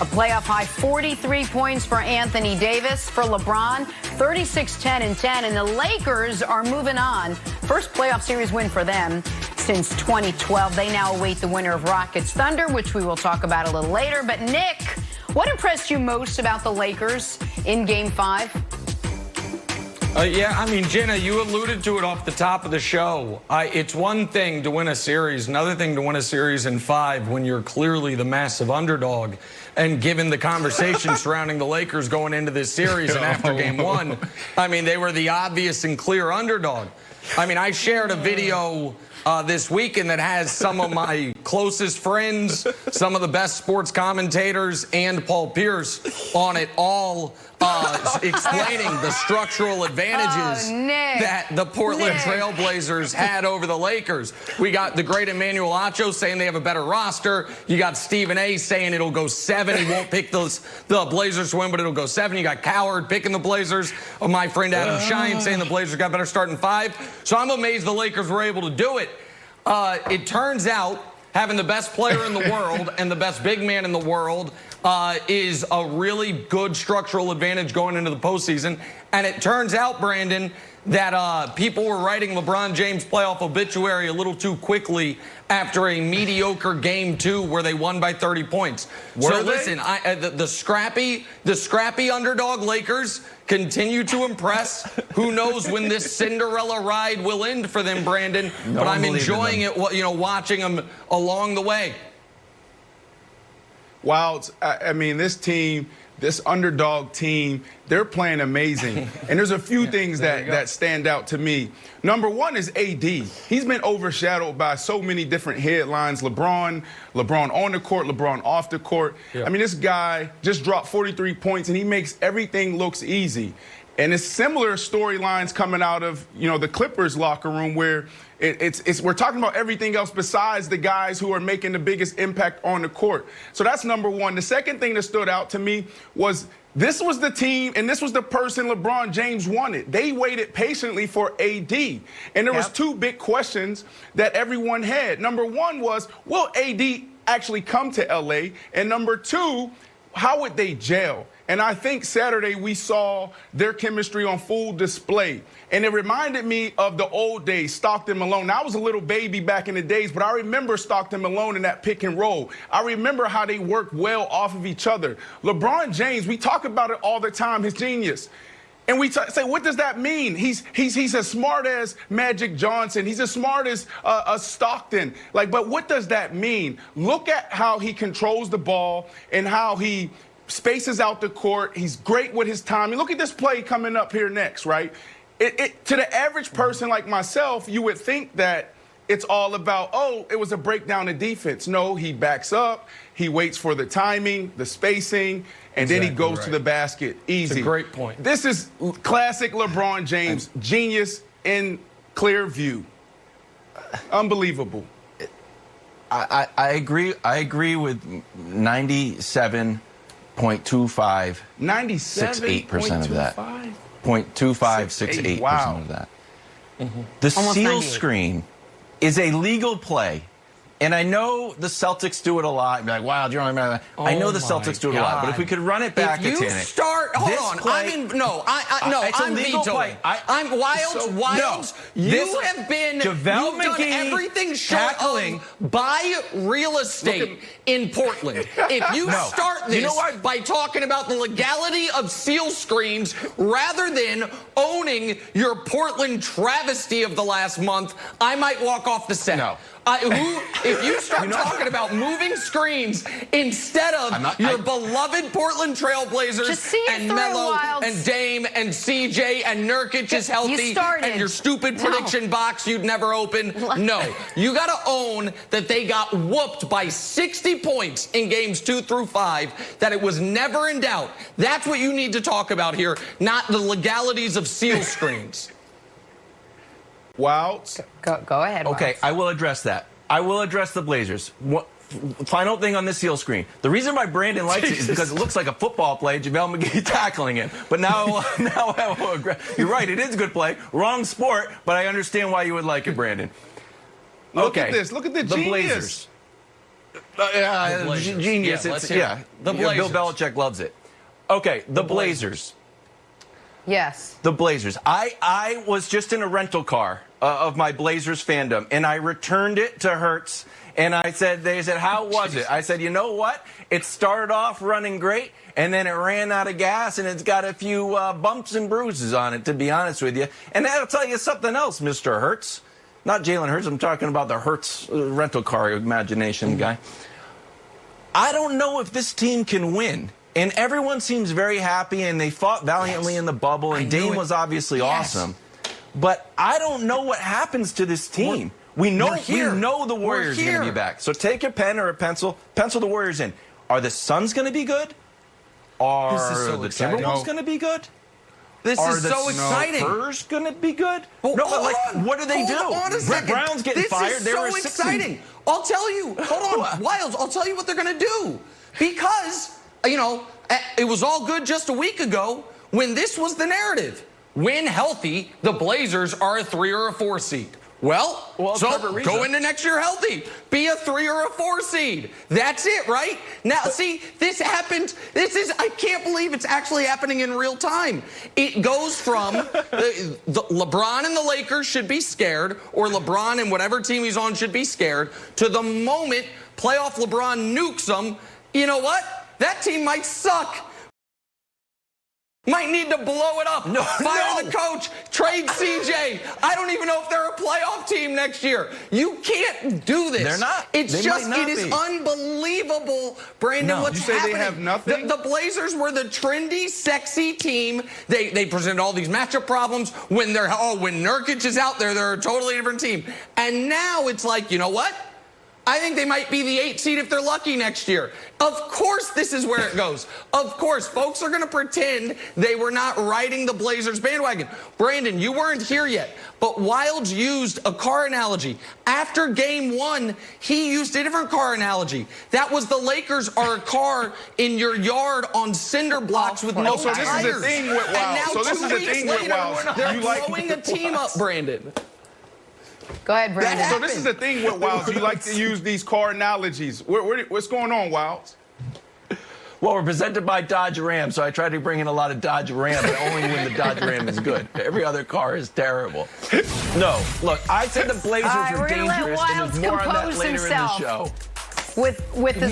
A playoff high 43 points for Anthony Davis. For LeBron, 36, 10, and 10. And the Lakers are moving on. First playoff series win for them since 2012. They now await the winner of Rockets Thunder, which we will talk about a little later. But Nick, what impressed you most about the Lakers in Game 5? Yeah, I mean, Jenna, you alluded to it off the top of the show. It's one thing to win a series, another thing to win a series in 5 when you're clearly the massive underdog. And given the conversation surrounding the Lakers going into this series and after Game 1, I mean, they were the obvious and clear underdog. I mean, I shared a video this weekend that has some of my closest friends, some of the best sports commentators, and Paul Pierce on it, all explaining the structural advantages that the Portland Trailblazers had over the Lakers. We got the great Emmanuel Acho saying they have a better roster. You got Stephen A saying it'll go 7. He won't pick the Blazers to win, but it'll go 7. You got Coward picking the Blazers. My friend Adam Shine saying the Blazers got better start in 5. So I'm amazed the Lakers were able to do it. It turns out having the best player in the world and the best big man in the world is a really good structural advantage going into the postseason. And it turns out, Brandon, that people were writing LeBron James' playoff obituary a little too quickly after a mediocre Game 2 where they won by 30 points. Listen, the scrappy underdog Lakers continue to impress. Who knows when this Cinderella ride will end for them, Brandon? But I'm enjoying it, watching them along the way. Wow, I mean, this underdog team, they're playing amazing. And there's a few things that stand out to me. Number one is AD. He's been overshadowed by so many different headlines. LeBron on the court, LeBron off the court. Yep. I mean, this guy just dropped 43 points, and he makes everything looks easy. And it's similar storylines coming out of, the Clippers locker room where we're talking about everything else besides the guys who are making the biggest impact on the court. So that's number one. The second thing that stood out to me was this was the team and this was the person LeBron James wanted. They waited patiently for AD. And there was two big questions that everyone had. Number one was, will AD actually come to LA? And number two, how would they gel? And I think Saturday we saw their chemistry on full display. And it reminded me of the old days, Stockton Malone. Now, I was a little baby back in the days, but I remember Stockton Malone in that pick and roll. I remember how they worked well off of each other. LeBron James, we talk about it all the time, his genius. And we say, what does that mean? He's as smart as Magic Johnson. He's as smart as Stockton. But what does that mean? Look at how he controls the ball and how he spaces out the court. He's great with his timing. Look at this play coming up here next, right? To the average person like myself, you would think that it's all about, it was a breakdown in defense. No, he backs up. He waits for the timing, the spacing, and then he goes to the basket. Easy. It's a great point. This is classic LeBron James, genius in clear view. Unbelievable. I agree. I agree with 97.25. 68% of that. 0.2568% of that. The seal screen is a legal play. And I know the Celtics do it a lot. You'd be like, wow, do you remember that? I know the Celtics do it a lot. But if we could run it back, if you start, hold on. I'm vetoing. I'm Wilds. You have been, you've done everything short of buy real estate in Portland. If you start this by talking about the legality of seal screens rather than owning your Portland travesty of the last month, I might walk off the set. No. If you start talking about moving screens instead of your beloved Portland Trailblazers and Melo and Dame and CJ and Nurkic is healthy and your stupid prediction box you'd never open, you got to own that they got whooped by 60 points in games 2 through 5, that it was never in doubt. That's what you need to talk about here, not the legalities of seal screens. Wilds. Go ahead, Wilds. Okay, I will address that. I will address the Blazers. Final thing on this seal screen. The reason why Brandon likes it is because it looks like a football play, JaVale McGee tackling him. But now you're right, it is a good play. Wrong sport, but I understand why you would like it, Brandon. Look at this. Look at the genius. Blazers. Genius. The Blazers. Bill Belichick loves it. Okay, the Blazers. Yes. The Blazers. I was just in a rental car of my Blazers fandom, and I returned it to Hertz, and they said, how was it? I said, you know what? It started off running great, and then it ran out of gas, and it's got a few bumps and bruises on it, to be honest with you. And that'll tell you something else, Mr. Hertz. Not Jalen Hurts. I'm talking about the Hertz rental car imagination guy. I don't know if this team can win. And everyone seems very happy, and they fought valiantly in the bubble, and Dame was obviously awesome. But I don't know what happens to this team. We know the Warriors are going to be back. So take a pen or a pencil the Warriors in. Are the Suns going to be good? Are the Timberwolves going to be good? This is so exciting. Are the Spurs going to be good? No, but like, what do they do? Brett Brown's getting fired. This is so exciting. I'll tell you. Hold on, Wilds. I'll tell you what they're going to do. Because, you know, it was all good just a week ago when this was the narrative. When healthy, the Blazers are a 3 or a 4 seed. Well, so go into next year healthy. Be a 3 or a 4 seed. That's it, right? Now, see, this happened. I can't believe it's actually happening in real time. It goes from the LeBron and the Lakers should be scared, or LeBron and whatever team he's on should be scared, to the moment playoff LeBron nukes them. You know what? That team might suck. Might need to blow it up. Fire the coach. Trade CJ. I don't even know if they're a playoff team next year. You can't do this. They're not. It is unbelievable, Brandon, what's happening. You say they have nothing? The Blazers were the trendy, sexy team. They present all these matchup problems. When Nurkic is out there, they're a totally different team. And now it's like, you know what? I think they might be the 8th seed if they're lucky next year. Of course this is where it goes. Of course, folks are going to pretend they were not riding the Blazers bandwagon. Brandon, you weren't here yet, but Wilds used a car analogy. After game 1, he used a different car analogy. That was the Lakers are a car in your yard on cinder blocks with no tires. So this is the thing with Wilds. So this is the thing with Wilds. They're blowing a team up, Brandon. Go ahead, Brandon. So this is the thing with Wilds. You like to use these car analogies. What's going on, Wilds? Well, we're presented by Dodge Ram, so I try to bring in a lot of Dodge Ram, but only when the Dodge Ram is good. Every other car is terrible. No, look, I said the Blazers were dangerous, and there's more on that later in the show. With the